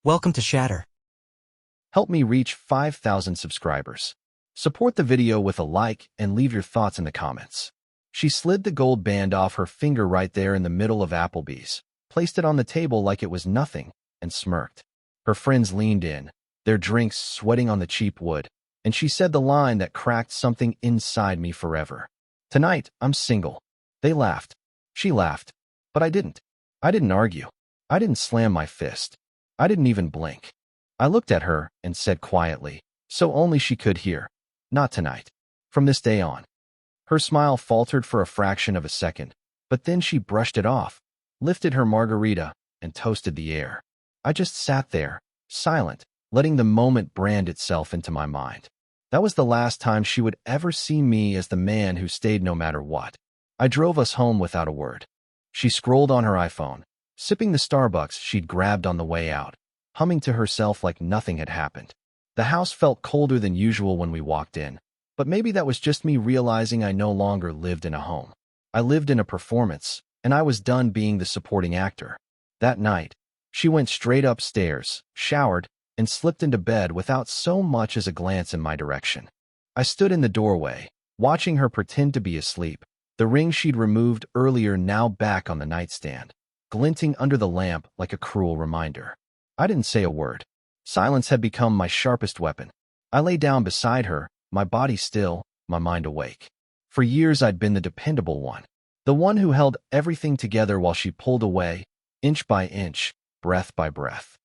Welcome to Shatter. Help me reach 5,000 subscribers. Support the video with a like and leave your thoughts in the comments. She slid the gold band off her finger right there in the middle of Applebee's, placed it on the table like it was nothing, and smirked. Her friends leaned in, their drinks sweating on the cheap wood, and she said the line that cracked something inside me forever. Tonight, I'm single. They laughed. She laughed. But I didn't. I didn't argue. I didn't slam my fist. I didn't even blink. I looked at her and said quietly, so only she could hear, "Not tonight. From this day on." Her smile faltered for a fraction of a second, but then she brushed it off, lifted her margarita, and toasted the air. I just sat there, silent, letting the moment brand itself into my mind. That was the last time she would ever see me as the man who stayed no matter what. I drove us home without a word. She scrolled on her iPhone, sipping the Starbucks she'd grabbed on the way out, humming to herself like nothing had happened. The house felt colder than usual when we walked in, but maybe that was just me realizing I no longer lived in a home. I lived in a performance, and I was done being the supporting actor. That night, she went straight upstairs, showered, and slipped into bed without so much as a glance in my direction. I stood in the doorway, watching her pretend to be asleep, the ring she'd removed earlier now back on the nightstand, glinting under the lamp like a cruel reminder. I didn't say a word. Silence had become my sharpest weapon. I lay down beside her, my body still, my mind awake. For years I'd been the dependable one, the one who held everything together while she pulled away, inch by inch, breath by breath.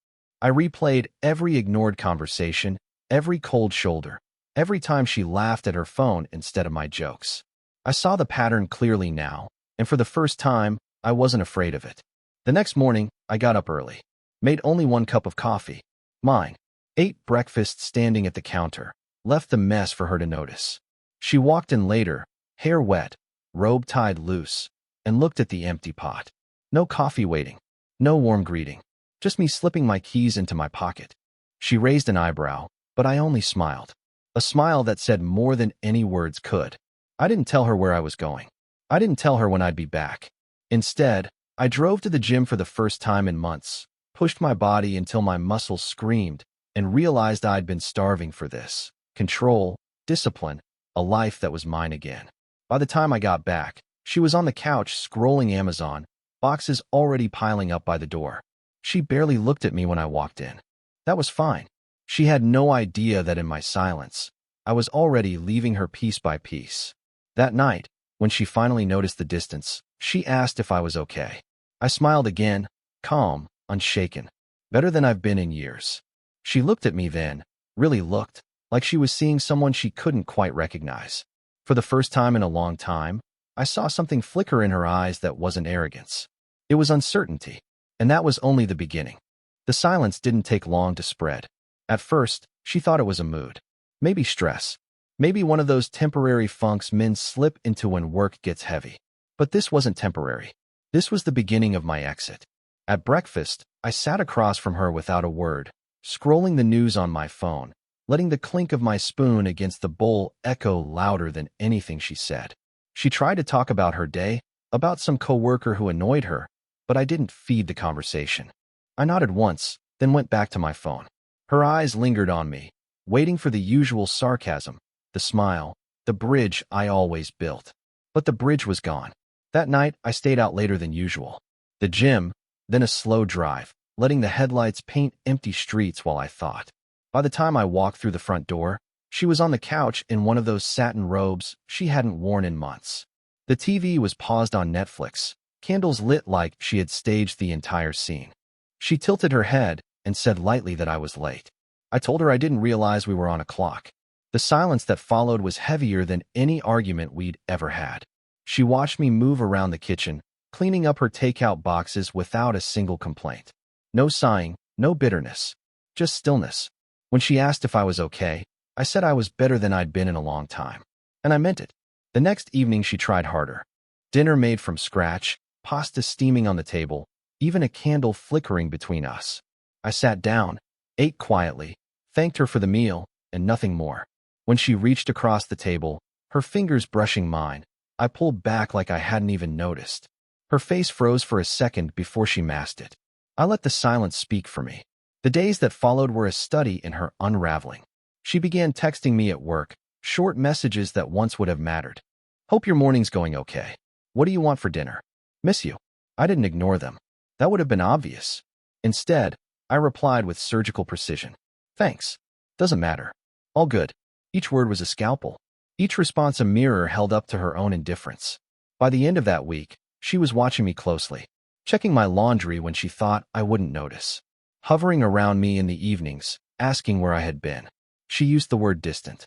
I replayed every ignored conversation, every cold shoulder, every time she laughed at her phone instead of my jokes. I saw the pattern clearly now, and for the first time, I wasn't afraid of it. The next morning, I got up early, made only 1 cup of coffee, mine, ate breakfast standing at the counter, left the mess for her to notice. She walked in later, hair wet, robe tied loose, and looked at the empty pot. No coffee waiting, no warm greeting, just me slipping my keys into my pocket. She raised an eyebrow, but I only smiled. A smile that said more than any words could. I didn't tell her where I was going. I didn't tell her when I'd be back. Instead, I drove to the gym for the first time in months, pushed my body until my muscles screamed, and realized I'd been starving for this. Control, discipline, a life that was mine again. By the time I got back, she was on the couch scrolling Amazon, boxes already piling up by the door. She barely looked at me when I walked in. That was fine. She had no idea that in my silence, I was already leaving her piece by piece. That night, when she finally noticed the distance, she asked if I was okay. I smiled again, calm, unshaken. Better than I've been in years. She looked at me then, really looked, like she was seeing someone she couldn't quite recognize. For the first time in a long time, I saw something flicker in her eyes that wasn't arrogance. It was uncertainty, and that was only the beginning. The silence didn't take long to spread. At first, she thought it was a mood. Maybe stress. Maybe one of those temporary funks men slip into when work gets heavy. But this wasn't temporary. This was the beginning of my exit. At breakfast, I sat across from her without a word, scrolling the news on my phone, letting the clink of my spoon against the bowl echo louder than anything she said. She tried to talk about her day, about some coworker who annoyed her, but I didn't feed the conversation. I nodded once, then went back to my phone. Her eyes lingered on me, waiting for the usual sarcasm, the smile, the bridge I always built. But the bridge was gone. That night, I stayed out later than usual. The gym, then a slow drive, letting the headlights paint empty streets while I thought. By the time I walked through the front door, she was on the couch in one of those satin robes she hadn't worn in months. The TV was paused on Netflix, candles lit like she had staged the entire scene. She tilted her head and said lightly that I was late. I told her I didn't realize we were on a clock. The silence that followed was heavier than any argument we'd ever had. She watched me move around the kitchen, cleaning up her takeout boxes without a single complaint. No sighing, no bitterness, just stillness. When she asked if I was okay, I said I was better than I'd been in a long time. And I meant it. The next evening she tried harder. Dinner made from scratch, pasta steaming on the table, even a candle flickering between us. I sat down, ate quietly, thanked her for the meal, and nothing more. When she reached across the table, her fingers brushing mine, I pulled back like I hadn't even noticed. Her face froze for a second before she masked it. I let the silence speak for me. The days that followed were a study in her unraveling. She began texting me at work, short messages that once would have mattered. Hope your morning's going okay. What do you want for dinner? Miss you. I didn't ignore them. That would have been obvious. Instead, I replied with surgical precision. Thanks. Doesn't matter. All good. Each word was a scalpel. Each response a mirror held up to her own indifference. By the end of that week, she was watching me closely, checking my laundry when she thought I wouldn't notice, hovering around me in the evenings, asking where I had been. She used the word distant.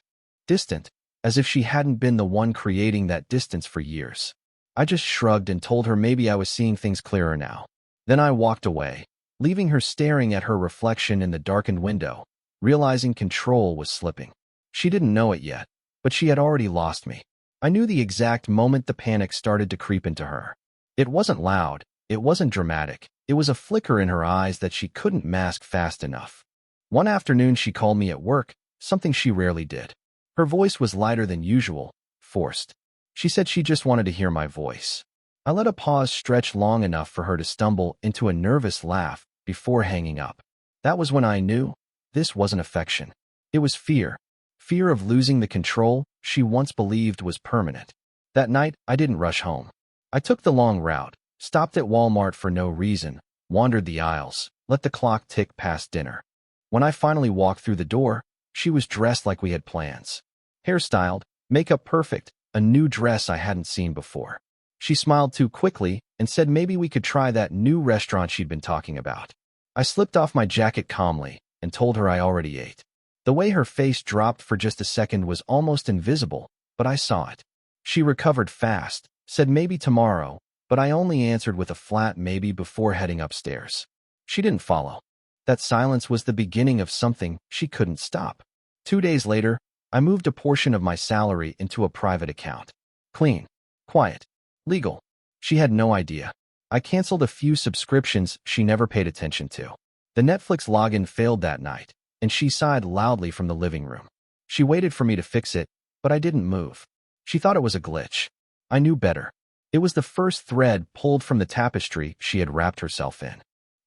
Distant, as if she hadn't been the one creating that distance for years. I just shrugged and told her maybe I was seeing things clearer now. Then I walked away, leaving her staring at her reflection in the darkened window, realizing control was slipping. She didn't know it yet, but she had already lost me. I knew the exact moment the panic started to creep into her. It wasn't loud, it wasn't dramatic, it was a flicker in her eyes that she couldn't mask fast enough. One afternoon she called me at work, something she rarely did. Her voice was lighter than usual, forced. She said she just wanted to hear my voice. I let a pause stretch long enough for her to stumble into a nervous laugh before hanging up. That was when I knew this wasn't affection. It was fear. Fear of losing the control she once believed was permanent. That night, I didn't rush home. I took the long route, stopped at Walmart for no reason, wandered the aisles, let the clock tick past dinner. When I finally walked through the door, she was dressed like we had plans. Hairstyled, makeup perfect, a new dress I hadn't seen before. She smiled too quickly and said maybe we could try that new restaurant she'd been talking about. I slipped off my jacket calmly and told her I already ate. The way her face dropped for just a second was almost invisible, but I saw it. She recovered fast, said maybe tomorrow, but I only answered with a flat maybe before heading upstairs. She didn't follow. That silence was the beginning of something she couldn't stop. 2 days later, I moved a portion of my salary into a private account. Clean, quiet, legal. She had no idea. I canceled a few subscriptions she never paid attention to. The Netflix login failed that night, and she sighed loudly from the living room. She waited for me to fix it, but I didn't move. She thought it was a glitch. I knew better. It was the first thread pulled from the tapestry she had wrapped herself in.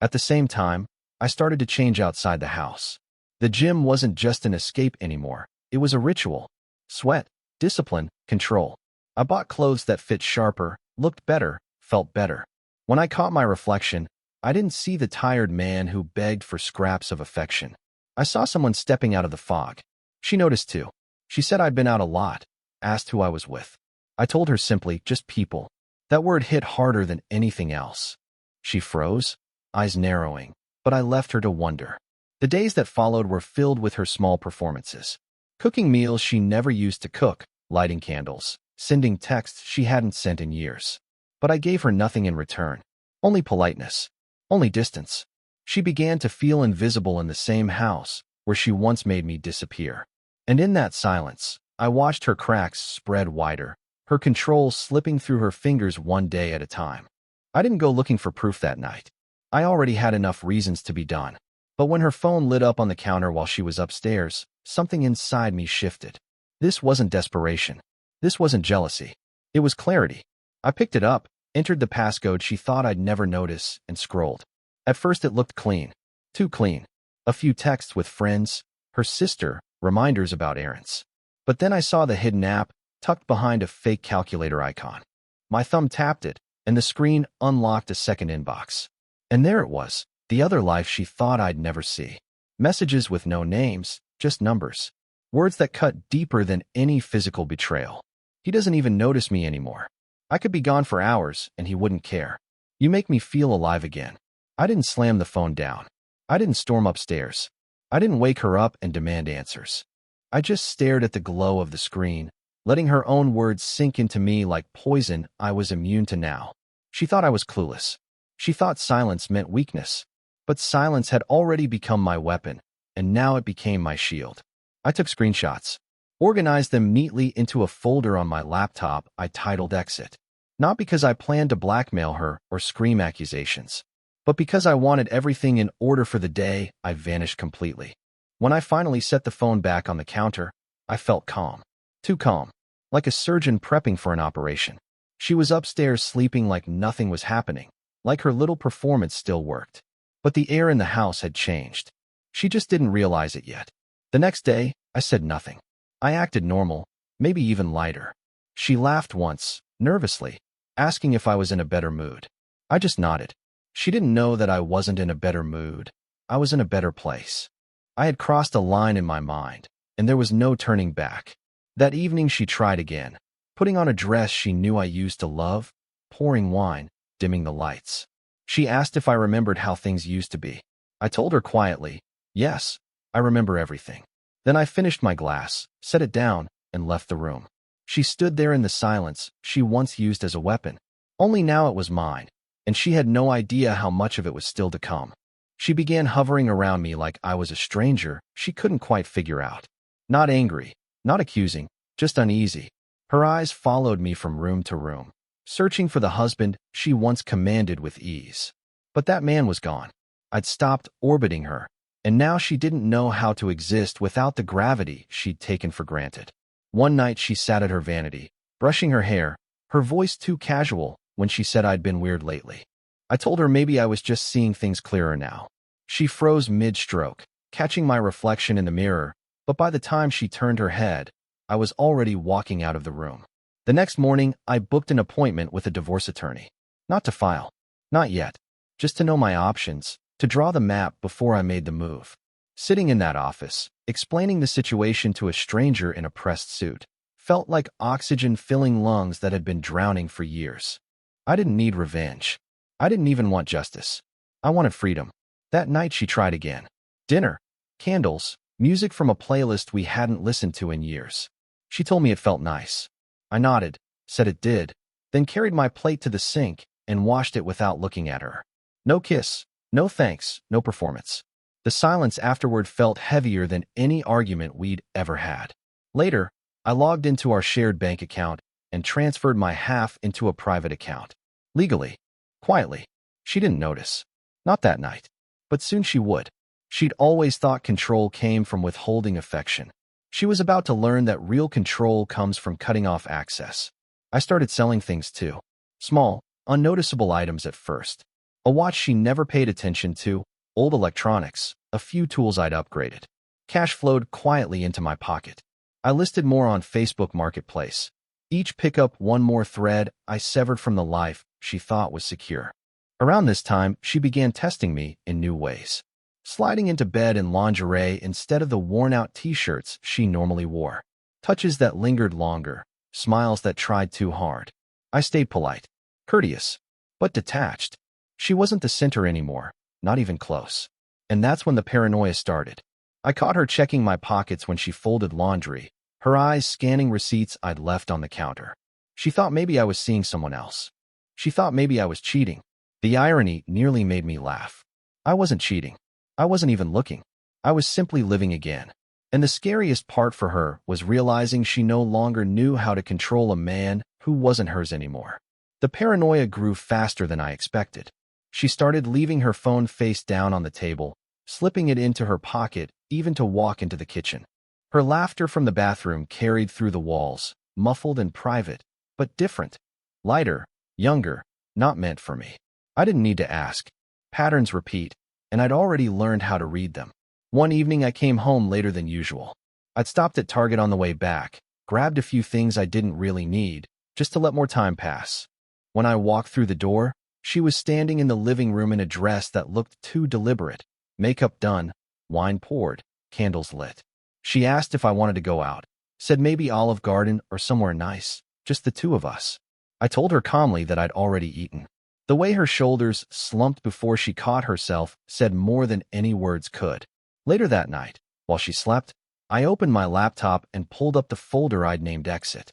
At the same time, I started to change outside the house. The gym wasn't just an escape anymore. It was a ritual. Sweat, discipline, control. I bought clothes that fit sharper, looked better, felt better. When I caught my reflection, I didn't see the tired man who begged for scraps of affection. I saw someone stepping out of the fog. She noticed too. She said I'd been out a lot, asked who I was with. I told her simply, just people. That word hit harder than anything else. She froze, eyes narrowing, but I left her to wonder. The days that followed were filled with her small performances. Cooking meals she never used to cook, lighting candles, sending texts she hadn't sent in years. But I gave her nothing in return. Only politeness. Only distance. She began to feel invisible in the same house where she once made me disappear. And in that silence, I watched her cracks spread wider, her control slipping through her fingers one day at a time. I didn't go looking for proof that night. I already had enough reasons to be done. But when her phone lit up on the counter while she was upstairs, something inside me shifted. This wasn't desperation. This wasn't jealousy. It was clarity. I picked it up, entered the passcode she thought I'd never notice, and scrolled. At first it looked clean. Too clean. A few texts with friends, her sister, reminders about errands. But then I saw the hidden app, tucked behind a fake calculator icon. My thumb tapped it, and the screen unlocked a second inbox. And there it was, the other life she thought I'd never see. Messages with no names, just numbers. Words that cut deeper than any physical betrayal. He doesn't even notice me anymore. I could be gone for hours, and he wouldn't care. You make me feel alive again. I didn't slam the phone down. I didn't storm upstairs. I didn't wake her up and demand answers. I just stared at the glow of the screen, letting her own words sink into me like poison I was immune to now. She thought I was clueless. She thought silence meant weakness. But silence had already become my weapon, and now it became my shield. I took screenshots, organized them neatly into a folder on my laptop I titled Exit. Not because I planned to blackmail her or scream accusations, but because I wanted everything in order for the day I vanished completely. When I finally set the phone back on the counter, I felt calm. Too calm. Like a surgeon prepping for an operation. She was upstairs sleeping like nothing was happening, like her little performance still worked. But the air in the house had changed. She just didn't realize it yet. The next day, I said nothing. I acted normal, maybe even lighter. She laughed once, nervously, asking if I was in a better mood. I just nodded. She didn't know that I wasn't in a better mood. I was in a better place. I had crossed a line in my mind, and there was no turning back. That evening she tried again, putting on a dress she knew I used to love, pouring wine, dimming the lights. She asked if I remembered how things used to be. I told her quietly, yes, I remember everything. Then I finished my glass, set it down, and left the room. She stood there in the silence she once used as a weapon. Only now it was mine, and she had no idea how much of it was still to come. She began hovering around me like I was a stranger she couldn't quite figure out. Not angry, not accusing, just uneasy. Her eyes followed me from room to room, searching for the husband she once commanded with ease. But that man was gone. I'd stopped orbiting her, and now she didn't know how to exist without the gravity she'd taken for granted. One night she sat at her vanity, brushing her hair, her voice too casual when she said I'd been weird lately. I told her maybe I was just seeing things clearer now. She froze mid-stroke, catching my reflection in the mirror, but by the time she turned her head, I was already walking out of the room. The next morning, I booked an appointment with a divorce attorney. Not to file. Not yet. Just to know my options, to draw the map before I made the move. Sitting in that office, explaining the situation to a stranger in a pressed suit, felt like oxygen-filling lungs that had been drowning for years. I didn't need revenge. I didn't even want justice. I wanted freedom. That night she tried again. Dinner, candles, music from a playlist we hadn't listened to in years. She told me it felt nice. I nodded, said it did, then carried my plate to the sink and washed it without looking at her. No kiss, no thanks, no performance. The silence afterward felt heavier than any argument we'd ever had. Later, I logged into our shared bank account and transferred my half into a private account. Legally. Quietly. She didn't notice. Not that night. But soon she would. She'd always thought control came from withholding affection. She was about to learn that real control comes from cutting off access. I started selling things too. Small, unnoticeable items at first. A watch she never paid attention to, old electronics, a few tools I'd upgraded. Cash flowed quietly into my pocket. I listed more on Facebook Marketplace. Each pickup one more thread I severed from the life she thought was secure. Around this time, she began testing me in new ways. Sliding into bed in lingerie instead of the worn-out t-shirts she normally wore. Touches that lingered longer, smiles that tried too hard. I stayed polite, courteous, but detached. She wasn't the center anymore, not even close. And that's when the paranoia started. I caught her checking my pockets when she folded laundry, her eyes scanning receipts I'd left on the counter. She thought maybe I was seeing someone else. She thought maybe I was cheating. The irony nearly made me laugh. I wasn't cheating. I wasn't even looking. I was simply living again. And the scariest part for her was realizing she no longer knew how to control a man who wasn't hers anymore. The paranoia grew faster than I expected. She started leaving her phone face down on the table, slipping it into her pocket, even to walk into the kitchen. Her laughter from the bathroom carried through the walls, muffled and private, but different. Lighter, younger, not meant for me. I didn't need to ask. Patterns repeat, and I'd already learned how to read them. One evening I came home later than usual. I'd stopped at Target on the way back, grabbed a few things I didn't really need, just to let more time pass. When I walked through the door, she was standing in the living room in a dress that looked too deliberate. Makeup done, wine poured, candles lit. She asked if I wanted to go out, said maybe Olive Garden or somewhere nice, just the two of us. I told her calmly that I'd already eaten. The way her shoulders slumped before she caught herself said more than any words could. Later that night, while she slept, I opened my laptop and pulled up the folder I'd named Exit.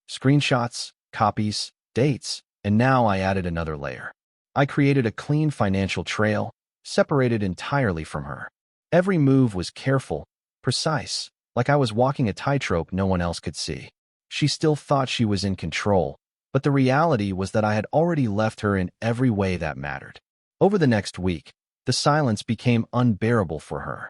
Screenshots, copies, dates, and now I added another layer. I created a clean financial trail, separated entirely from her. Every move was careful, precise, like I was walking a tightrope no one else could see. She still thought she was in control, but the reality was that I had already left her in every way that mattered. Over the next week, the silence became unbearable for her.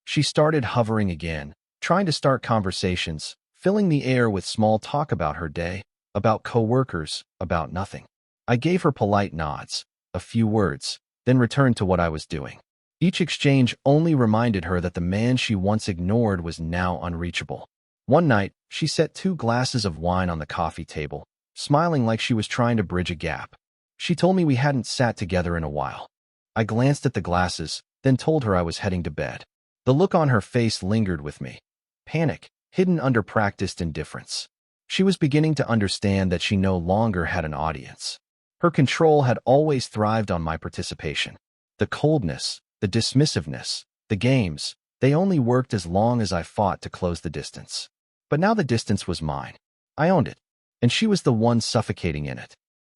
She started hovering again, trying to start conversations, filling the air with small talk about her day, about coworkers, about nothing. I gave her polite nods, a few words, then returned to what I was doing. Each exchange only reminded her that the man she once ignored was now unreachable. One night, she set 2 glasses of wine on the coffee table, smiling like she was trying to bridge a gap. She told me we hadn't sat together in a while. I glanced at the glasses, then told her I was heading to bed. The look on her face lingered with me. Panic, hidden under practiced indifference. She was beginning to understand that she no longer had an audience. Her control had always thrived on my participation. The coldness, the dismissiveness, the games, they only worked as long as I fought to close the distance. But now the distance was mine. I owned it, and she was the one suffocating in it.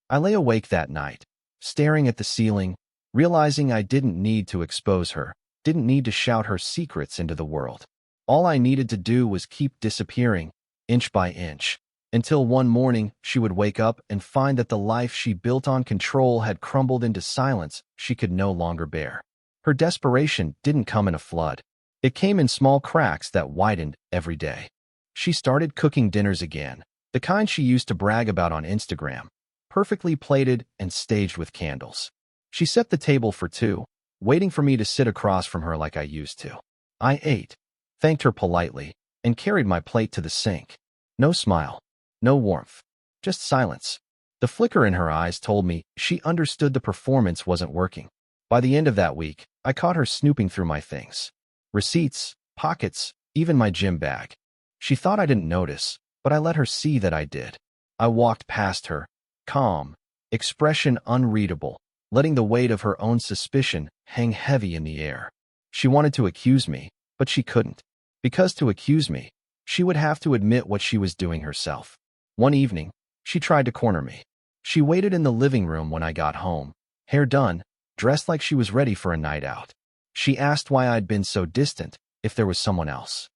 I lay awake that night, staring at the ceiling, realizing I didn't need to expose her, didn't need to shout her secrets into the world. All I needed to do was keep disappearing, inch by inch, until one morning she would wake up and find that the life she built on control had crumbled into silence she could no longer bear. Her desperation didn't come in a flood. It came in small cracks that widened every day. She started cooking dinners again, the kind she used to brag about on Instagram, perfectly plated and staged with candles. She set the table for 2, waiting for me to sit across from her like I used to. I ate, thanked her politely, and carried my plate to the sink. No smile, no warmth, just silence. The flicker in her eyes told me she understood the performance wasn't working. By the end of that week, I caught her snooping through my things. Receipts, pockets, even my gym bag. She thought I didn't notice, but I let her see that I did. I walked past her, calm, expression unreadable, letting the weight of her own suspicion hang heavy in the air. She wanted to accuse me, but she couldn't. Because to accuse me, she would have to admit what she was doing herself. One evening, she tried to corner me. She waited in the living room when I got home, hair done, dressed like she was ready for a night out. She asked why I'd been so distant, if there was someone else.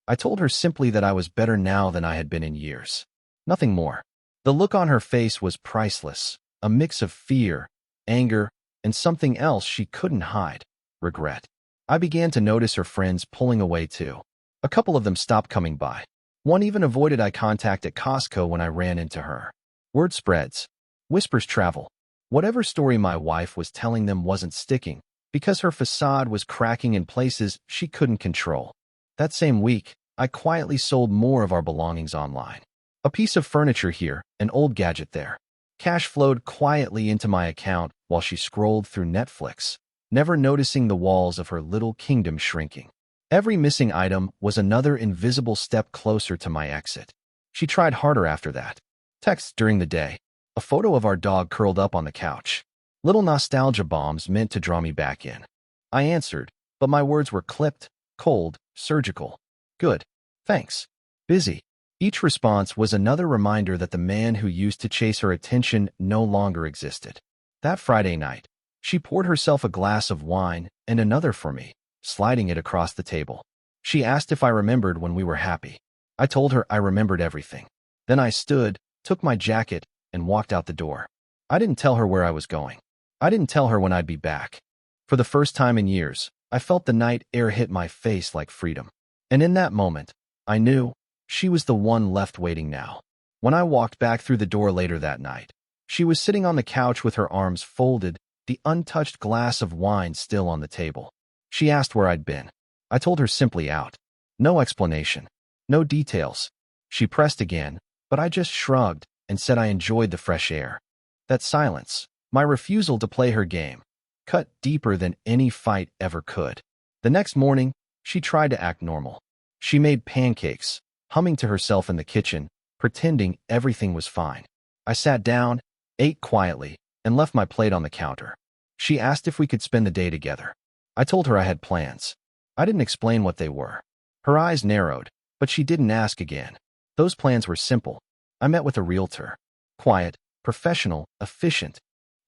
I told her simply that I was better now than I had been in years. Nothing more. The look on her face was priceless, a mix of fear, anger, and something else she couldn't hide, regret. I began to notice her friends pulling away too. A couple of them stopped coming by. One even avoided eye contact at Costco when I ran into her. Word spreads. Whispers travel. Whatever story my wife was telling them wasn't sticking, because her facade was cracking in places she couldn't control. That same week, I quietly sold more of our belongings online. A piece of furniture here, an old gadget there. Cash flowed quietly into my account while she scrolled through Netflix, never noticing the walls of her little kingdom shrinking. Every missing item was another invisible step closer to my exit. She tried harder after that. Texts during the day. A photo of our dog curled up on the couch. Little nostalgia bombs meant to draw me back in. I answered, but my words were clipped, cold, surgical. Good. Thanks. Busy. Each response was another reminder that the man who used to chase her attention no longer existed. That Friday night, she poured herself a glass of wine and another for me, sliding it across the table. She asked if I remembered when we were happy. I told her I remembered everything. Then I stood, took my jacket, and walked out the door. I didn't tell her where I was going. I didn't tell her when I'd be back. For the first time in years, I felt the night air hit my face like freedom. And in that moment, I knew she was the one left waiting now. When I walked back through the door later that night, she was sitting on the couch with her arms folded, the untouched glass of wine still on the table. She asked where I'd been. I told her simply out. No explanation. No details. She pressed again, but I just shrugged and said I enjoyed the fresh air. That silence, my refusal to play her game, cut deeper than any fight ever could. The next morning, she tried to act normal. She made pancakes, humming to herself in the kitchen, pretending everything was fine. I sat down, ate quietly, and left my plate on the counter. She asked if we could spend the day together. I told her I had plans. I didn't explain what they were. Her eyes narrowed, but she didn't ask again. Those plans were simple. I met with a realtor. Quiet, professional, efficient.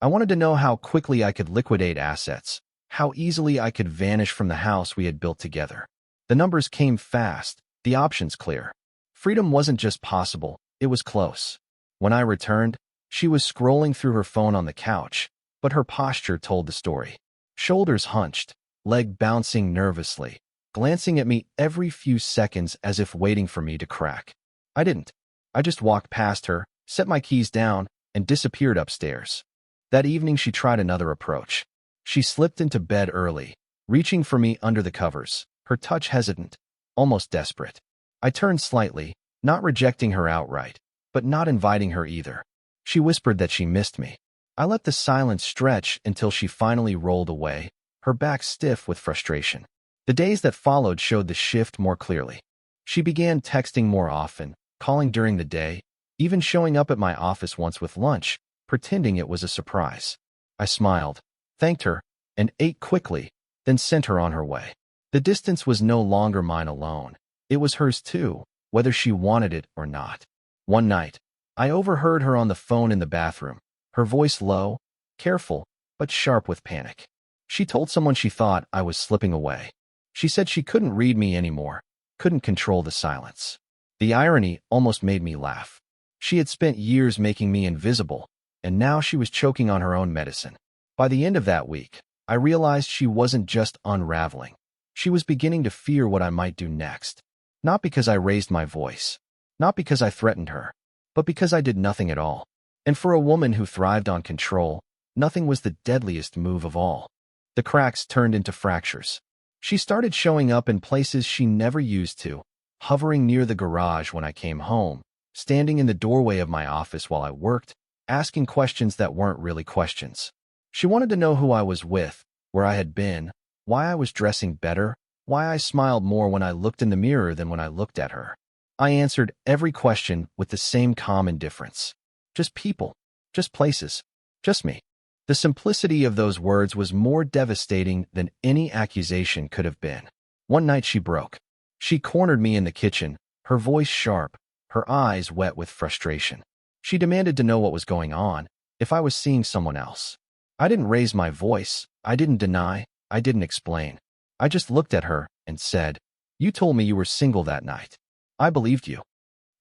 I wanted to know how quickly I could liquidate assets, how easily I could vanish from the house we had built together. The numbers came fast, the options clear. Freedom wasn't just possible, it was close. When I returned, she was scrolling through her phone on the couch, but her posture told the story. Shoulders hunched, leg bouncing nervously, glancing at me every few seconds as if waiting for me to crack. I didn't. I just walked past her, set my keys down, and disappeared upstairs. That evening she tried another approach. She slipped into bed early, reaching for me under the covers, her touch hesitant, almost desperate. I turned slightly, not rejecting her outright, but not inviting her either. She whispered that she missed me. I let the silence stretch until she finally rolled away, her back stiff with frustration. The days that followed showed the shift more clearly. She began texting more often, calling during the day, even showing up at my office once with lunch, pretending it was a surprise. I smiled, thanked her, and ate quickly, then sent her on her way. The distance was no longer mine alone. It was hers too, whether she wanted it or not. One night, I overheard her on the phone in the bathroom, her voice low, careful, but sharp with panic. She told someone she thought I was slipping away. She said she couldn't read me anymore, couldn't control the silence. The irony almost made me laugh. She had spent years making me invisible, and now she was choking on her own medicine. By the end of that week, I realized she wasn't just unraveling. She was beginning to fear what I might do next. Not because I raised my voice, not because I threatened her, but because I did nothing at all. And for a woman who thrived on control, nothing was the deadliest move of all. The cracks turned into fractures. She started showing up in places she never used to, hovering near the garage when I came home, standing in the doorway of my office while I worked, asking questions that weren't really questions. She wanted to know who I was with, where I had been, why I was dressing better, why I smiled more when I looked in the mirror than when I looked at her. I answered every question with the same calm indifference. Just people, just places, just me. The simplicity of those words was more devastating than any accusation could have been. One night she broke. She cornered me in the kitchen, her voice sharp, her eyes wet with frustration. She demanded to know what was going on, if I was seeing someone else. I didn't raise my voice, I didn't deny, I didn't explain. I just looked at her and said, "You told me you were single that night. I believed you."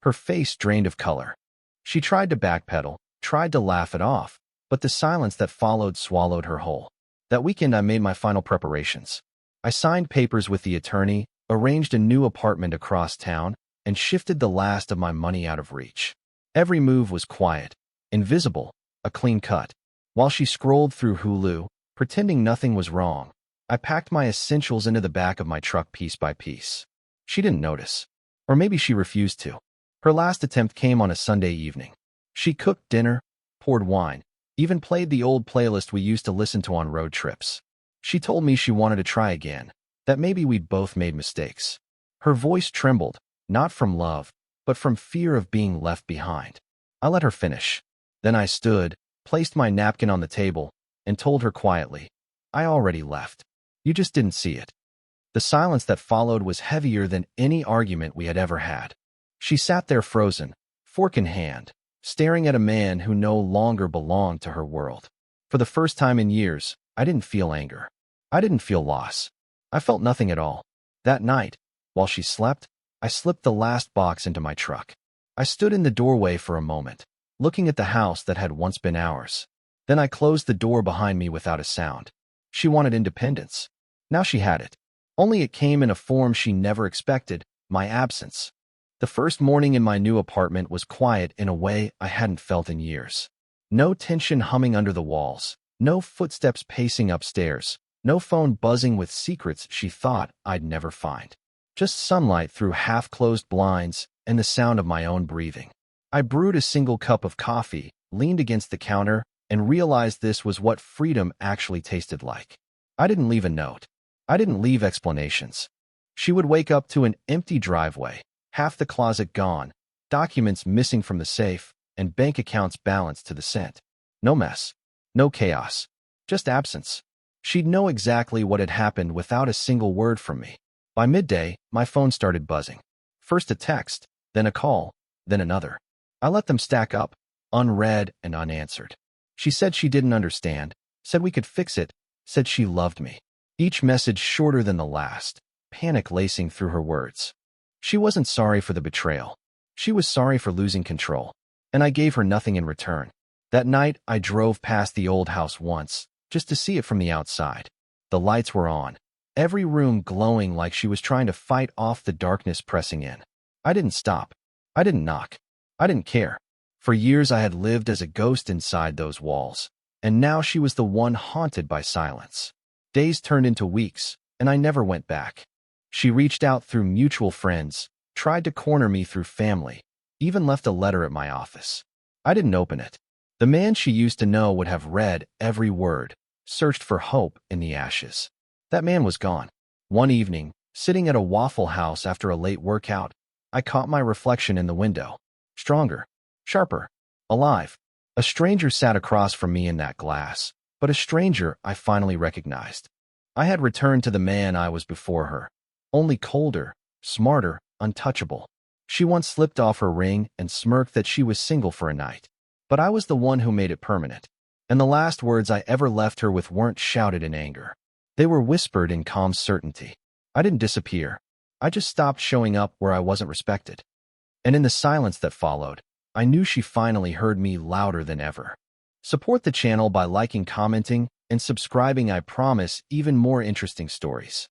Her face drained of color. She tried to backpedal, tried to laugh it off, but the silence that followed swallowed her whole. That weekend I made my final preparations. I signed papers with the attorney, arranged a new apartment across town, and shifted the last of my money out of reach. Every move was quiet, invisible, a clean cut. While she scrolled through Hulu, pretending nothing was wrong, I packed my essentials into the back of my truck piece by piece. She didn't notice. Or maybe she refused to. Her last attempt came on a Sunday evening. She cooked dinner, poured wine, even played the old playlist we used to listen to on road trips. She told me she wanted to try again, that maybe we'd both made mistakes. Her voice trembled, not from love, but from fear of being left behind. I let her finish. Then I stood, placed my napkin on the table, and told her quietly, "I already left. You just didn't see it." The silence that followed was heavier than any argument we had ever had. She sat there frozen, fork in hand, staring at a man who no longer belonged to her world. For the first time in years, I didn't feel anger. I didn't feel loss. I felt nothing at all. That night, while she slept, I slipped the last box into my truck. I stood in the doorway for a moment, looking at the house that had once been ours. Then I closed the door behind me without a sound. She wanted independence. Now she had it. Only it came in a form she never expected, my absence. The first morning in my new apartment was quiet in a way I hadn't felt in years. No tension humming under the walls, no footsteps pacing upstairs, no phone buzzing with secrets she thought I'd never find. Just sunlight through half-closed blinds and the sound of my own breathing. I brewed a single cup of coffee, leaned against the counter, and realized this was what freedom actually tasted like. I didn't leave a note. I didn't leave explanations. She would wake up to an empty driveway, half the closet gone, documents missing from the safe, and bank accounts balanced to the cent. No mess. No chaos. Just absence. She'd know exactly what had happened without a single word from me. By midday, my phone started buzzing. First a text, then a call, then another. I let them stack up, unread and unanswered. She said she didn't understand, said we could fix it, said she loved me. Each message shorter than the last, panic lacing through her words. She wasn't sorry for the betrayal. She was sorry for losing control. And I gave her nothing in return. That night, I drove past the old house once, just to see it from the outside. The lights were on, every room glowing like she was trying to fight off the darkness pressing in. I didn't stop. I didn't knock. I didn't care. For years I had lived as a ghost inside those walls, and now she was the one haunted by silence. Days turned into weeks, and I never went back. She reached out through mutual friends, tried to corner me through family, even left a letter at my office. I didn't open it. The man she used to know would have read every word, searched for hope in the ashes. That man was gone. One evening, sitting at a Waffle House after a late workout, I caught my reflection in the window. Stronger, sharper, alive. A stranger sat across from me in that glass, but a stranger I finally recognized. I had returned to the man I was before her, only colder, smarter, untouchable. She once slipped off her ring and smirked that she was single for a night. But I was the one who made it permanent. And the last words I ever left her with weren't shouted in anger. They were whispered in calm certainty. I didn't disappear. I just stopped showing up where I wasn't respected. And in the silence that followed, I knew she finally heard me louder than ever. Support the channel by liking, commenting, and subscribing. I promise even more interesting stories.